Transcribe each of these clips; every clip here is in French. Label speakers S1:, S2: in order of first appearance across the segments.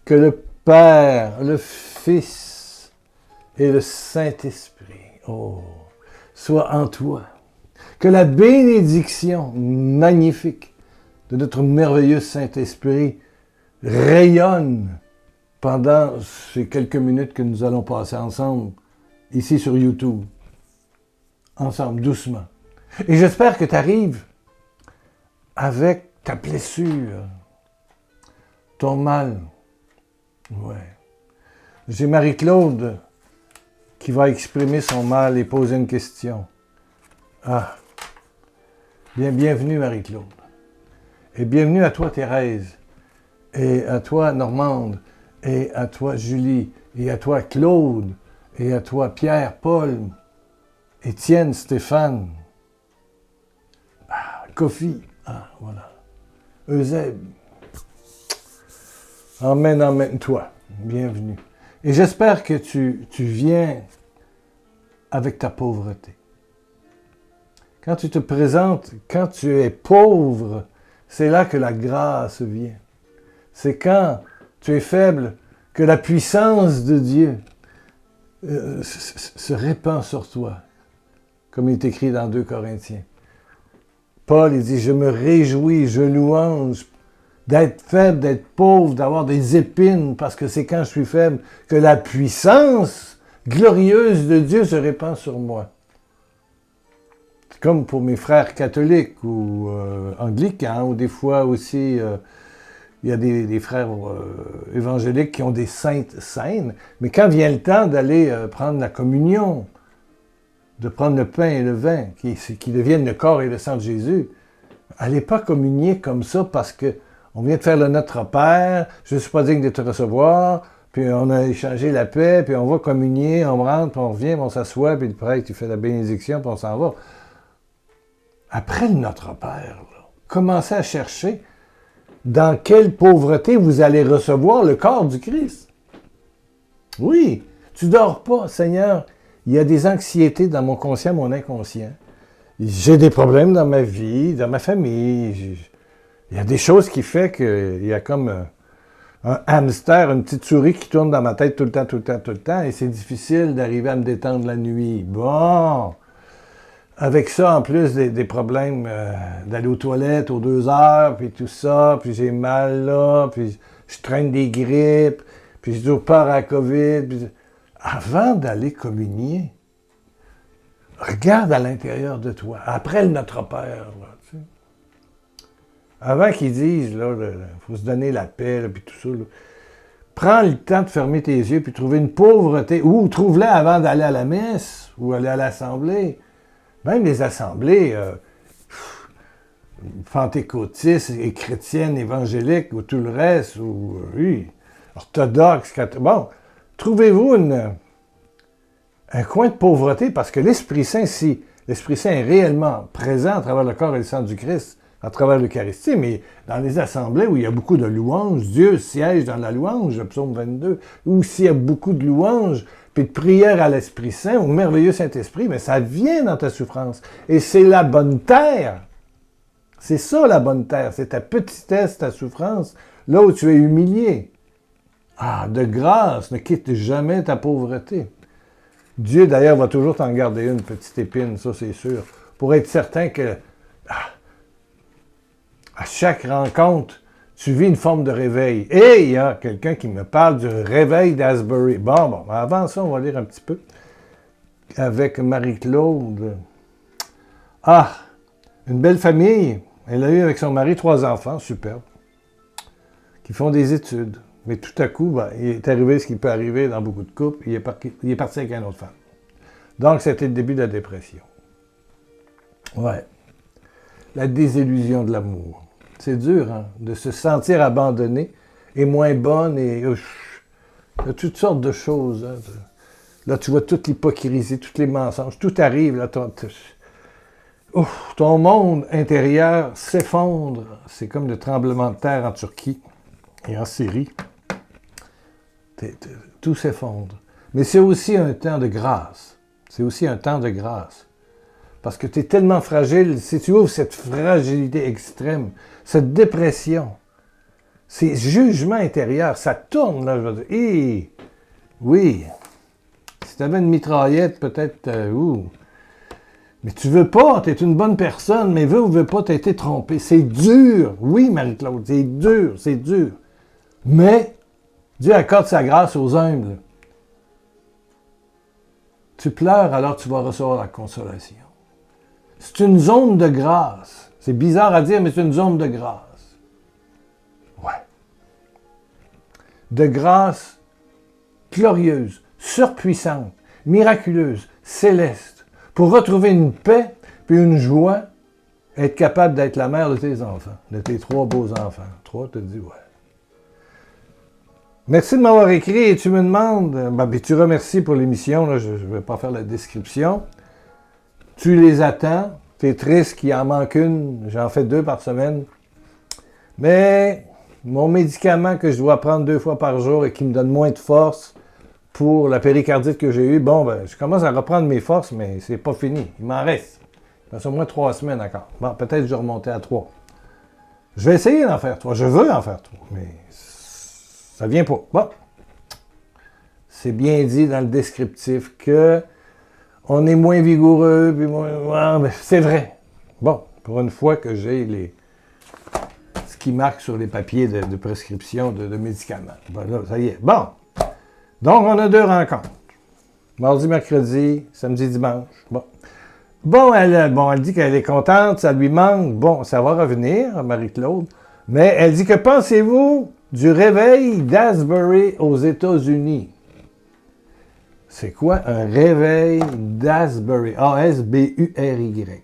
S1: Que le Père, le Fils et le Saint-Esprit, soient en toi. Que la bénédiction magnifique de notre merveilleux Saint-Esprit rayonne pendant ces quelques minutes que nous allons passer ensemble, ici sur YouTube. Ensemble, doucement. Et j'espère que tu arrives avec ta blessure, ton mal. Ouais. J'ai Marie-Claude qui va exprimer son mal et poser une question. Ah. Bienvenue Marie-Claude. Et bienvenue à toi Thérèse. Et à toi Normande. Et à toi Julie. Et à toi Claude. Et à toi Pierre, Paul, Étienne, Stéphane. Kofi. Voilà. Eusèbe. Emmène-toi. Bienvenue. Et j'espère que tu viens avec ta pauvreté. Quand tu te présentes, quand tu es pauvre, c'est là que la grâce vient. C'est quand tu es faible que la puissance de Dieu se répand sur toi, comme il est écrit dans 2 Corinthiens. Paul, il dit, je me réjouis, je louange d'être faible, d'être pauvre, d'avoir des épines, parce que c'est quand je suis faible que la puissance glorieuse de Dieu se répand sur moi. C'est comme pour mes frères catholiques ou anglicans, ou des fois aussi, il y a des frères évangéliques qui ont des saintes scènes, mais quand vient le temps d'aller prendre la communion, de prendre le pain et le vin, qui deviennent le corps et le sang de Jésus, allez pas communier comme ça parce que on vient de faire le Notre Père, je ne suis pas digne de te recevoir, puis on a échangé la paix, puis on va communier, on rentre, puis on revient, puis on s'assoit, puis le prêtre, il fait la bénédiction, puis on s'en va. Après le Notre Père, là, commencez à chercher dans quelle pauvreté vous allez recevoir le corps du Christ. Oui, tu dors pas, Seigneur. Il y a des anxiétés dans mon conscient, mon inconscient. J'ai des problèmes dans ma vie, dans ma famille. Il y a des choses qui font qu'il y a comme un hamster, une petite souris qui tourne dans ma tête tout le temps, et c'est difficile d'arriver à me détendre la nuit. Bon, avec ça, en plus des problèmes d'aller aux toilettes aux 2 heures, puis tout ça, puis j'ai mal là, puis je traîne des grippes, puis j'ai toujours peur à la COVID. Puis... Avant d'aller communier, regarde à l'intérieur de toi, après le Notre Père, là, tu sais. Avant qu'ils disent, là, il faut se donner la paix, là, puis tout ça, là, prends le temps de fermer tes yeux, puis trouver une pauvreté, ou trouve-la avant d'aller à la messe, ou aller à l'assemblée. Même les assemblées pentecôtistes et chrétiennes, évangéliques, ou tout le reste, ou, oui, orthodoxes, bon, trouvez-vous un coin de pauvreté, parce que l'Esprit Saint, si l'Esprit Saint est réellement présent à travers le corps et le sang du Christ, à travers l'Eucharistie, mais dans les assemblées où il y a beaucoup de louanges, Dieu siège dans la louange, le psaume 22, où s'il y a beaucoup de louanges, puis de prières à l'Esprit Saint, au merveilleux Saint-Esprit, mais ça vient dans ta souffrance. Et c'est la bonne terre. C'est ça la bonne terre, c'est ta petitesse, ta souffrance, là où tu es humilié. De grâce, ne quitte jamais ta pauvreté. Dieu, d'ailleurs, va toujours t'en garder une petite épine, ça c'est sûr, pour être certain que à chaque rencontre, tu vis une forme de réveil. Et il y a quelqu'un qui me parle du réveil d'Asbury. Bon, avant ça, on va lire un petit peu avec Marie-Claude. Une belle famille. Elle a eu avec son mari 3 enfants, superbe, qui font des études. Mais tout à coup, il est arrivé ce qui peut arriver dans beaucoup de couples, il est parti avec une autre femme. Donc, c'était le début de la dépression. Ouais. La désillusion de l'amour. C'est dur, hein, de se sentir abandonné et moins bonne et... il y a toutes sortes de choses. Hein. Là, tu vois toute l'hypocrisie, tous les mensonges, tout arrive. Là, ton monde intérieur s'effondre. C'est comme le tremblement de terre en Turquie et en Syrie. Tout s'effondre. Mais c'est aussi un temps de grâce. C'est aussi un temps de grâce. Parce que tu es tellement fragile, si tu ouvres cette fragilité extrême, cette dépression, C'est jugement intérieur. Ça tourne, là, je veux dire. Et, oui, si tu avais une mitraillette, peut-être, mais tu veux pas, tu es une bonne personne, mais veux ou veux pas, tu as été trompé. C'est dur. Oui, Marie-Claude, c'est dur, c'est dur. Mais Dieu accorde sa grâce aux humbles. Tu pleures, alors tu vas recevoir la consolation. C'est une zone de grâce. C'est bizarre à dire, mais c'est une zone de grâce. Ouais. De grâce glorieuse, surpuissante, miraculeuse, céleste, pour retrouver une paix puis une joie, être capable d'être la mère de tes enfants, de tes 3 beaux enfants. 3, tu te dis, ouais. Merci de m'avoir écrit et tu me demandes, puis tu remercies pour l'émission, là, je ne vais pas faire la description. Tu les attends, tu es triste qu'il en manque une, j'en fais 2 par semaine. Mais mon médicament que je dois prendre 2 fois par jour et qui me donne moins de force pour la péricardite que j'ai eue, je commence à reprendre mes forces, mais c'est pas fini, il m'en reste. Il reste au moins 3 semaines encore. Bon, peut-être que je vais remonter à 3. Je vais essayer d'en faire 3, je veux en faire 3, mais ça vient pas. Bon. C'est bien dit dans le descriptif que on est moins vigoureux, puis moins... Ouais, c'est vrai. Bon, pour une fois que j'ai ce qui marque sur les papiers de prescription de médicaments. Bon, là, ça y est. Bon. Donc, on a 2 rencontres. Mardi, mercredi, samedi, dimanche. Bon, elle dit qu'elle est contente, ça lui manque. Bon, ça va revenir, Marie-Claude. Mais elle dit que pensez-vous du réveil d'Asbury aux États-Unis? C'est quoi un réveil d'Asbury? A-S-B-U-R-Y.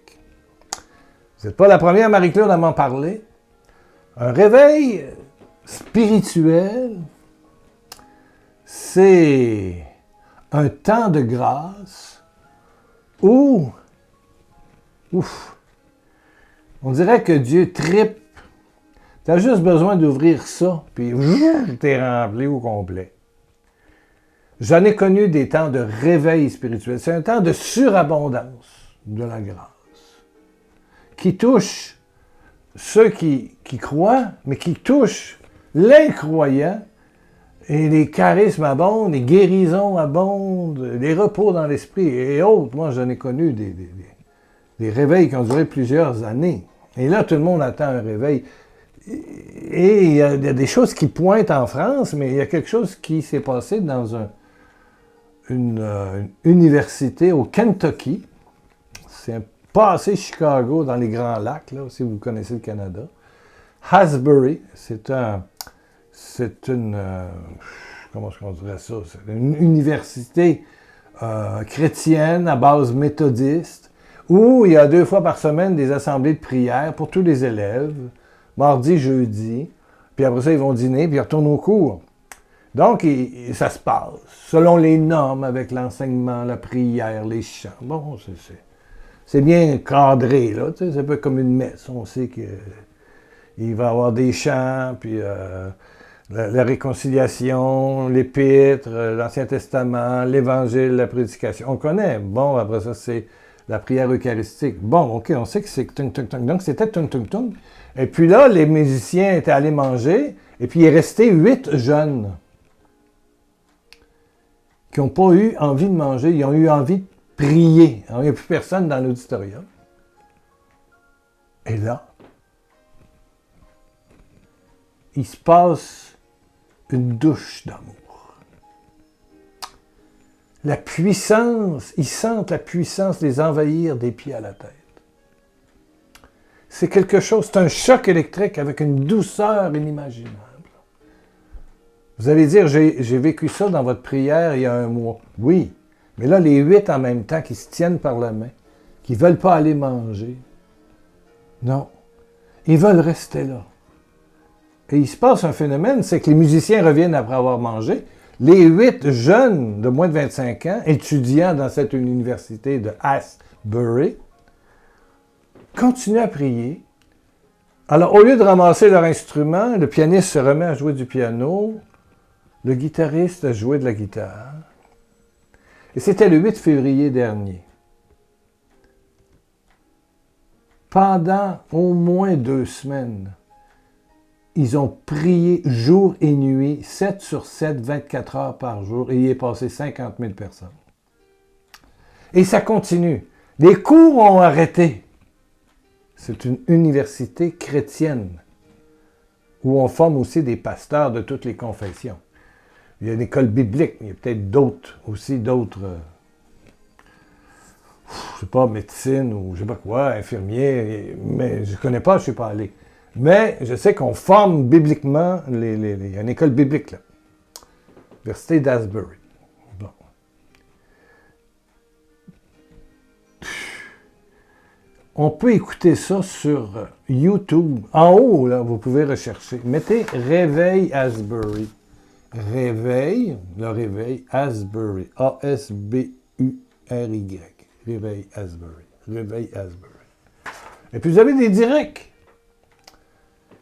S1: Vous n'êtes pas la première, Marie-Claude, à m'en parler. Un réveil spirituel, c'est un temps de grâce où, on dirait que Dieu tripe. Tu as juste besoin d'ouvrir ça, puis t'es rempli au complet. J'en ai connu des temps de réveil spirituel. C'est un temps de surabondance de la grâce qui touche ceux qui croient, mais qui touche l'incroyant. Et les charismes abondent, les guérisons abondent, les repos dans l'esprit et autres. Moi, j'en ai connu des réveils qui ont duré plusieurs années. Et là, tout le monde attend un réveil. Et il y a des choses qui pointent en France, mais il y a quelque chose qui s'est passé dans une université au Kentucky. C'est passé Chicago dans les Grands Lacs, là, si vous connaissez le Canada. Asbury, c'est une comment est-ce qu'on dirait ça? C'est une université chrétienne à base méthodiste où il y a 2 fois par semaine des assemblées de prière pour tous les élèves, mardi, jeudi, puis après ça, ils vont dîner, puis ils retournent au cours. Donc, ça se passe selon les normes avec l'enseignement, la prière, les chants. Bon, c'est bien cadré, là, tu sais, c'est un peu comme une messe. On sait qu'il va y avoir des chants, puis la réconciliation, l'épître, l'Ancien Testament, l'Évangile, la prédication. On connaît. Bon, après ça, c'est la prière eucharistique. Bon, OK, on sait que c'est tung, tung, tung. Donc, c'était tung, tung, tung. Et puis là, les musiciens étaient allés manger, et puis il est resté 8 jeunes qui n'ont pas eu envie de manger, ils ont eu envie de prier. Alors, il n'y a plus personne dans l'auditorium. Et là, il se passe une douche d'amour. La puissance, ils sentent la puissance les envahir des pieds à la tête. C'est quelque chose, c'est un choc électrique avec une douceur inimaginable. Vous allez dire, j'ai vécu ça dans votre prière il y a 1 mois. Oui, mais là, les 8 en même temps qui se tiennent par la main, qui ne veulent pas aller manger. Non, ils veulent rester là. Et il se passe un phénomène, c'est que les musiciens reviennent après avoir mangé. Les 8 jeunes de moins de 25 ans, étudiants dans cette université de Asbury, continuent à prier. Alors, au lieu de ramasser leur instrument, le pianiste se remet à jouer du piano, le guitariste a joué de la guitare. Et c'était le 8 février dernier. Pendant au moins 2 semaines, ils ont prié jour et nuit, 7 sur 7, 24 heures par jour, et il est passé 50 000 personnes. Et ça continue. Les cours ont arrêté. C'est une université chrétienne où on forme aussi des pasteurs de toutes les confessions. Il y a une école biblique, il y a peut-être d'autres, je sais pas, médecine ou je sais pas quoi, infirmier, mais je ne connais pas, je ne suis pas allé. Mais je sais qu'on forme bibliquement, il y a une école biblique là. Université d'Asbury. Bon. On peut écouter ça sur YouTube. En haut, là, vous pouvez rechercher. Mettez Réveil Asbury. Réveil, le réveil, Asbury. A-S-B-U-R-Y. Réveil Asbury. Réveil Asbury. Et puis vous avez des directs.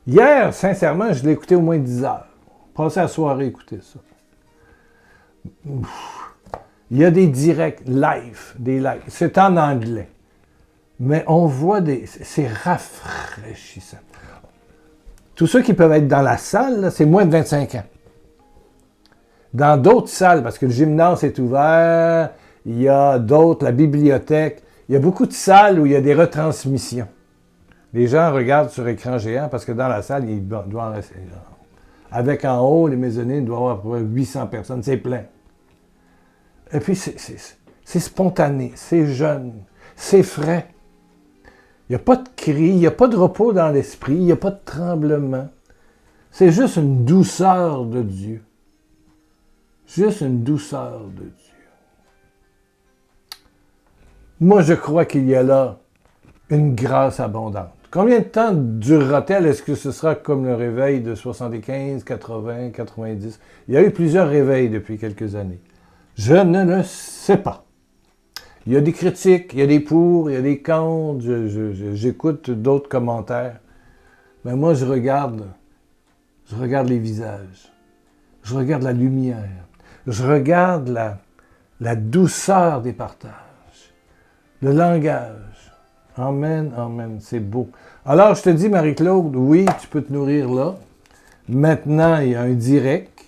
S1: Hier, sincèrement, je l'ai écouté au moins 10 heures. Passé la soirée à écouter ça. Il y a des directs live, des lives. C'est en anglais. Mais on voit c'est rafraîchissant. Tous ceux qui peuvent être dans la salle, là, c'est moins de 25 ans. Dans d'autres salles, parce que le gymnase est ouvert, il y a d'autres, la bibliothèque, il y a beaucoup de salles où il y a des retransmissions. Les gens regardent sur écran géant parce que dans la salle, il doit en rester. Avec en haut, les mezzanines, il doit y avoir à peu près 800 personnes, c'est plein. Et puis, c'est spontané, c'est jeune, c'est frais. Il n'y a pas de cri, il n'y a pas de repos dans l'esprit, il n'y a pas de tremblement. C'est juste une douceur de Dieu. Juste une douceur de Dieu. Moi, je crois qu'il y a là une grâce abondante. Combien de temps durera-t-elle? Est-ce que ce sera comme le réveil de 75, 80, 90? Il y a eu plusieurs réveils depuis quelques années. Je ne le sais pas. Il y a des critiques, il y a des pour, il y a des contre, j'écoute d'autres commentaires. Mais moi, je regarde les visages. Je regarde la lumière. Je regarde la douceur des partages. Le langage. Amen, amen. C'est beau. Alors, je te dis, Marie-Claude, oui, tu peux te nourrir là. Maintenant, il y a un direct.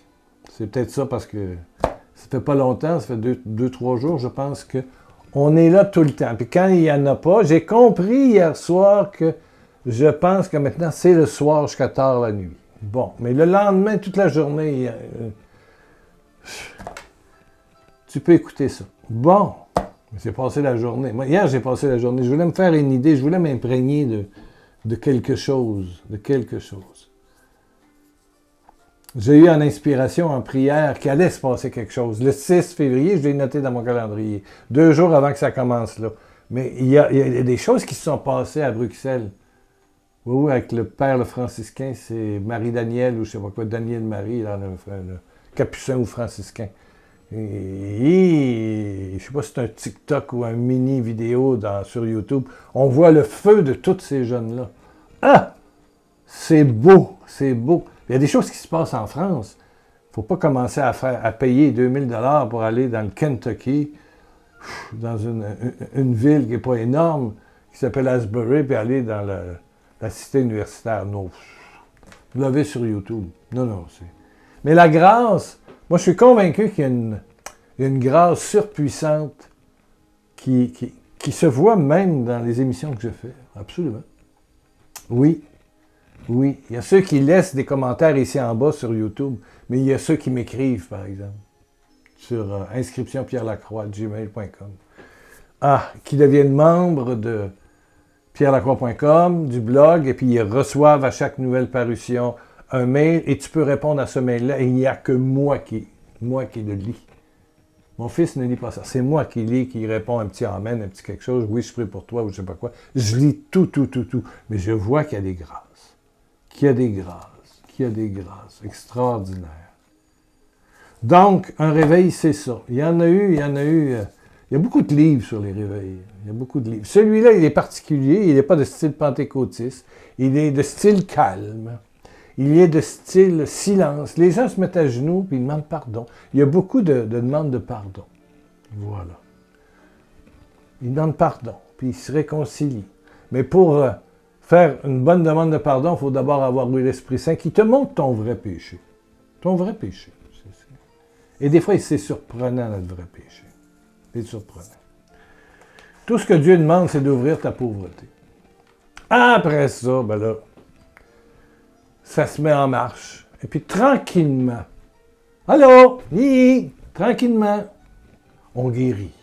S1: C'est peut-être ça parce que ça fait pas longtemps, ça fait 2-3 jours, je pense qu'on est là tout le temps. Puis quand il n'y en a pas, j'ai compris hier soir que je pense que maintenant, c'est le soir jusqu'à tard la nuit. Bon, mais le lendemain, toute la journée, tu peux écouter ça. Bon, j'ai passé la journée. Moi, hier, j'ai passé la journée. Je voulais me faire une idée, je voulais m'imprégner de quelque chose, J'ai eu en inspiration, en prière, qu'il allait se passer quelque chose. Le 6 février, je l'ai noté dans mon calendrier. 2 jours avant que ça commence là. Mais il y a des choses qui se sont passées à Bruxelles. Oui, avec le père le franciscain, c'est Marie-Daniel, ou je sais pas quoi, Daniel-Marie, le capucin ou franciscain. Et je sais pas si c'est un TikTok ou un mini vidéo sur YouTube. On voit le feu de tous ces jeunes-là. Ah! C'est beau, c'est beau. Il y a des choses qui se passent en France. Il ne faut pas commencer à payer 2000 $ pour aller dans le Kentucky, dans une ville qui n'est pas énorme, qui s'appelle Asbury, puis aller dans la cité universitaire. Non. Vous l'avez sur YouTube. Non, c'est... Mais la grâce, moi je suis convaincu qu'il y a une grâce surpuissante qui se voit même dans les émissions que je fais. Absolument. Oui. Oui, il y a ceux qui laissent des commentaires ici en bas sur YouTube, mais il y a ceux qui m'écrivent, par exemple, sur inscriptionpierrelacroix@gmail.com. Ah, qui deviennent membres de pierrelacroix.com, du blog, et puis ils reçoivent à chaque nouvelle parution un mail, et tu peux répondre à ce mail-là, et il n'y a que moi qui le lis. Mon fils ne lit pas ça. C'est moi qui lis, qui répond un petit amen, un petit quelque chose, oui, je prie pour toi, ou je sais pas quoi. Je lis tout. Mais je vois qu'il y a des grâces. Qu'il y a des grâces extraordinaires. Donc, un réveil, c'est ça. Il y a beaucoup de livres sur les réveils. Il y a beaucoup de livres. Celui-là, il est particulier, il n'est pas de style pentecôtiste, il est de style calme, il est de style silence. Les gens se mettent à genoux, puis ils demandent pardon. Il y a beaucoup de demandes de pardon. Voilà. Ils demandent pardon, puis ils se réconcilient. Mais pour faire une bonne demande de pardon, il faut d'abord avoir eu l'Esprit Saint qui te montre ton vrai péché. Ton vrai péché. Et des fois, c'est surprenant, notre vrai péché. C'est surprenant. Tout ce que Dieu demande, c'est d'ouvrir ta pauvreté. Après ça, ben là, ça se met en marche. Et puis, tranquillement, allô, tranquillement, on guérit.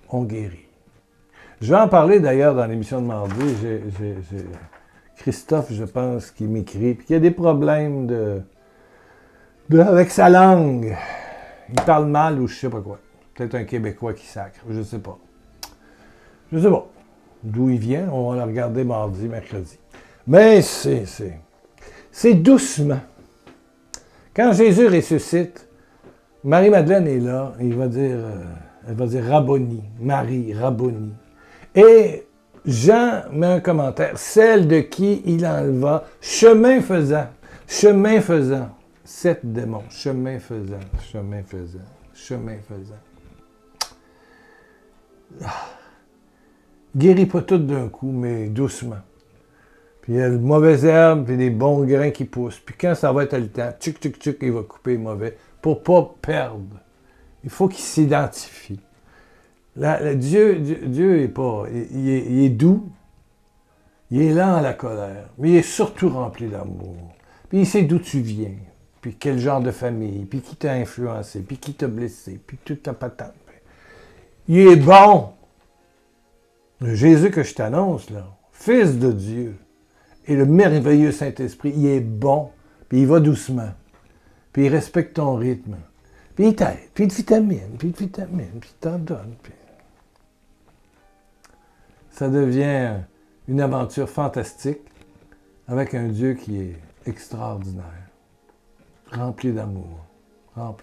S1: On guérit. Je vais en parler d'ailleurs dans l'émission de mardi. J'ai Christophe, je pense, qui m'écrit, puis qui a des problèmes avec sa langue. Il parle mal ou je sais pas quoi. Peut-être un Québécois qui sacre, je sais pas. Je sais pas. D'où il vient, on va le regarder mardi, mercredi. Mais c'est doucement. Quand Jésus ressuscite, Marie-Madeleine est là, et elle va dire Rabboni, Marie, Rabboni. Et Jean met un commentaire, celle de qui il enleva, chemin faisant, 7 démons, chemin faisant. Guérit pas tout d'un coup, mais doucement. Puis il y a le mauvais herbe, puis des bons grains qui poussent. Puis quand ça va être le temps, tchuc, il va couper les mauvais pour pas perdre. Il faut qu'il s'identifie. Dieu est pas... Il est doux. Il est lent à la colère. Mais il est surtout rempli d'amour. Puis il sait d'où tu viens. Puis quel genre de famille. Puis qui t'a influencé. Puis qui t'a blessé. Puis toute ta patente. Il est bon. Le Jésus que je t'annonce, là, Fils de Dieu, et le merveilleux Saint-Esprit, il est bon. Puis il va doucement. Puis il respecte ton rythme. Puis il t'aide. Puis il te vitamine. Puis il t'en donne. Puis... Ça devient une aventure fantastique avec un Dieu qui est extraordinaire, rempli d'amour. Alors,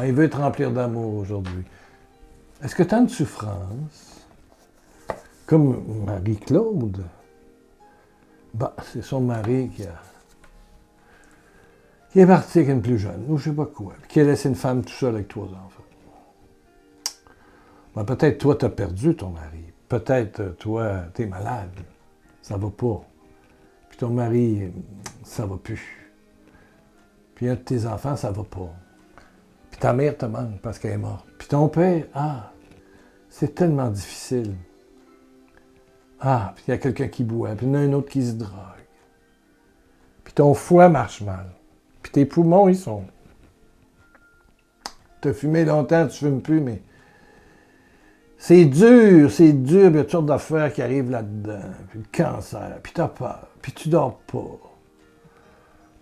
S1: il veut te remplir d'amour aujourd'hui. Est-ce que tu as une souffrance? Comme Marie-Claude, c'est son mari qui est parti avec une plus jeune, ou je ne sais pas quoi, qui a laissé une femme tout seule avec 3 enfants. Peut-être toi, tu as perdu ton mari. Peut-être, toi, tu es malade. Ça va pas. Puis ton mari, ça va plus. Puis un de tes enfants, ça va pas. Puis ta mère te manque parce qu'elle est morte. Puis ton père, c'est tellement difficile. Puis il y a quelqu'un qui boit, puis il y en a un autre qui se drogue. Puis ton foie marche mal. Puis tes poumons, ils sont... Tu as fumé longtemps, tu fumes plus, mais... C'est dur, il y a toutes sortes d'affaires qui arrivent là-dedans. Puis le cancer, puis t'as peur, puis tu dors pas.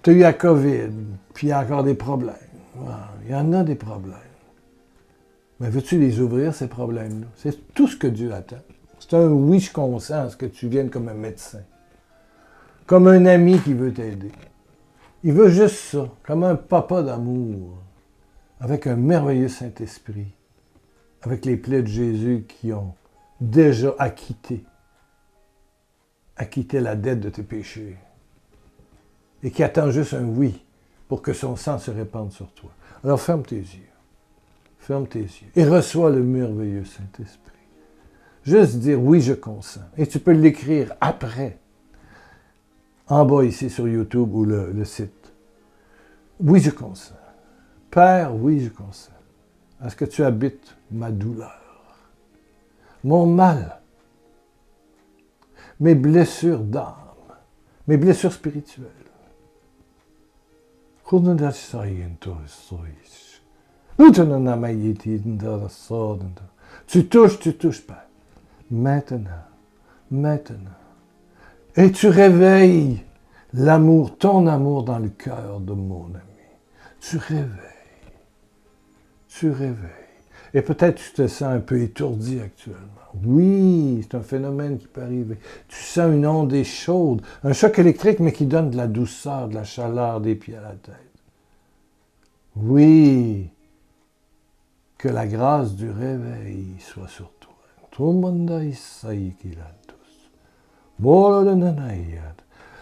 S1: Tu as eu la COVID, puis il y a encore des problèmes. Il y en a des problèmes. Mais veux-tu les ouvrir, ces problèmes-là? C'est tout ce que Dieu attend. C'est un oui, je consens à ce que tu viennes comme un médecin. Comme un ami qui veut t'aider. Il veut juste ça, comme un papa d'amour, avec un merveilleux Saint-Esprit. Avec les plaies de Jésus qui ont déjà acquitté la dette de tes péchés. Et qui attend juste un oui pour que son sang se répande sur toi. Alors ferme tes yeux. Et reçois le merveilleux Saint-Esprit. Juste dire oui, je consens. Et tu peux l'écrire après. En bas ici sur YouTube ou le site. Oui, je consens. Père, oui, je consens. À ce que tu habites ma douleur, mon mal, mes blessures d'âme, mes blessures spirituelles. Tu touches pas. Maintenant. Et tu réveilles l'amour, ton amour dans le cœur de mon ami. Tu réveilles. Et peut-être tu te sens un peu étourdi actuellement. Oui, c'est un phénomène qui peut arriver. Tu sens une onde chaude, un choc électrique, mais qui donne de la douceur, de la chaleur des pieds à la tête. Oui, que la grâce du réveil soit sur toi.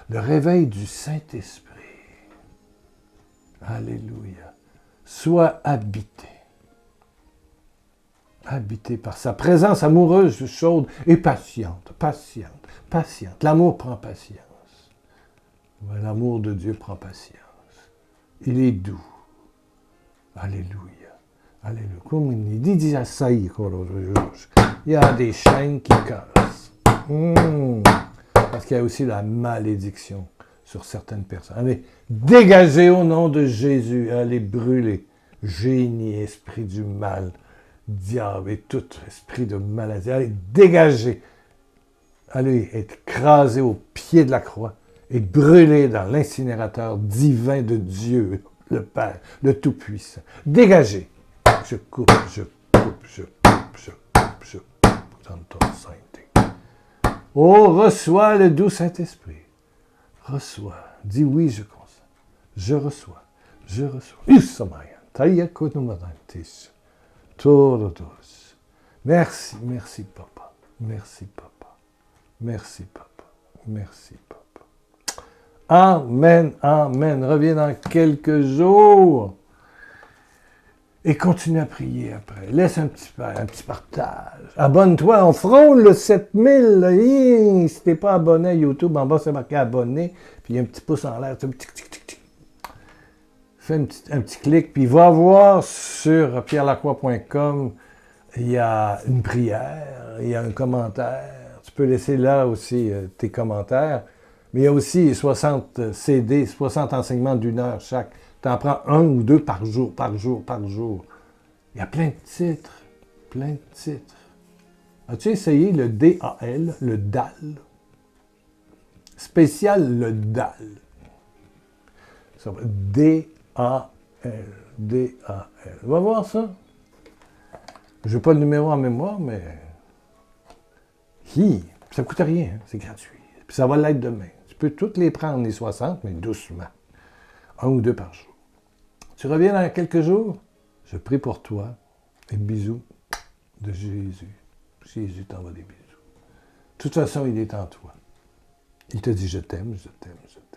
S1: Le réveil du Saint-Esprit. Alléluia. Soit habité. Habité par sa présence amoureuse, chaude et patiente, patiente, patiente. L'amour prend patience. Ouais, l'amour de Dieu prend patience. Il est doux. Alléluia. Alléluia. Comme il dit à Saïd, il y a des chaînes qui cassent. Parce qu'il y a aussi la malédiction sur certaines personnes. Allez, dégagez au nom de Jésus. Allez, brûler. Génie, esprit du mal, diable et tout esprit de maladie. Allez, dégagez. Allez, écrasez au pied de la croix et brûlez dans l'incinérateur divin de Dieu, le Père, le Tout-Puissant. Dégagez. Je coupe, je coupe, je coupe, je coupe, je coupe dans ton sainteté. Oh, reçois le doux Saint-Esprit. Reçois. Dis oui, je consens. Je reçois. Je reçois. Merci, merci, papa. Merci, papa. Merci, papa. Merci, papa. Amen, amen. Reviens dans quelques jours. Et continue à prier après. Laisse un petit partage. Abonne-toi. On frôle le 7000. Si t'es pas abonné à YouTube, en bas, c'est marqué abonné. Puis il y a un petit pouce en l'air. Fais un petit clic. Puis va voir sur pierrelacroix.com. Il y a une prière. Il y a un commentaire. Tu peux laisser là aussi tes commentaires. Mais il y a aussi 60 CD, 60 enseignements d'1 heure chaque. Tu en prends 1 ou 2 par jour, par jour, par jour. Il y a plein de titres, plein de titres. As-tu essayé le DAL, le DAL? Spécial le DAL. Ça va D-A-L, D-A-L. On va voir ça. Je n'ai pas le numéro en mémoire, mais... Ça ne coûte rien, hein? C'est gratuit. Puis ça va l'être demain. Tu peux toutes les prendre, les 60, mais doucement. 1 ou 2 par jour. Tu reviens dans quelques jours? Je prie pour toi. Et bisous de Jésus. Jésus t'envoie des bisous. De toute façon, il est en toi. Il te dit, je t'aime, je t'aime, je t'aime.